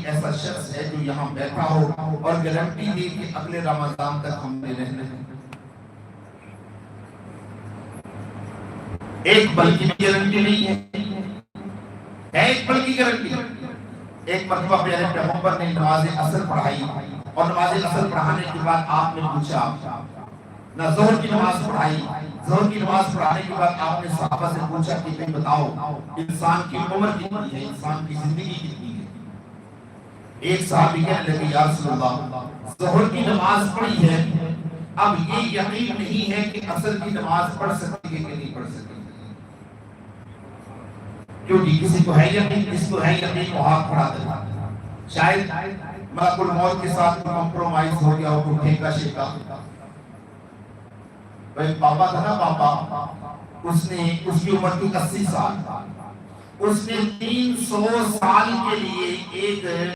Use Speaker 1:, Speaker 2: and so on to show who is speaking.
Speaker 1: کوئی ایسا شخص ہے جو یہاں بیٹھا ہو اور گارنٹی دے کہ اگلے رمضان تک ہم نے رہنا ہے؟ ایک پل کی بھی گارنٹی نہیں ہے، ایک پل کی گارنٹی۔ ایک مرتبہ پیارے پیغمبر نے نماز عصر پڑھائی اور نماز عصر پڑھانے کے بعد آپ نے پوچھا، نہ ظہر کی نماز پڑھائی، ظہر کی نماز پڑھانے کے بعد آپ نے صحابہ سے پوچھا کہ تم بتاؤ انسان کی عمر کتنی ہے، انسان کی زندگی کتنی ہے؟ ایک صحابی کہنے لگے یا رسول اللہ ظہر کی نماز پڑھی ہے، اب یہ یقین نہیں ہے کہ عصر کی نماز پڑھ سکیں گے کہ نہیں پڑھ سکیں گے۔ کیونکہ کسی کو ہے یقین، کسی کو ہے یقین وہ ہاتھ کھڑا کرتا، شاید ملک الموت کے ساتھ کمپرومائز ہو گیا ہو، کوئی ٹھیکا شیکا۔ وہ ایک پاپا تھا نا، پاپا، اس کی عمر تھی 80 سال، اس نے 300 سال کے لیے ایک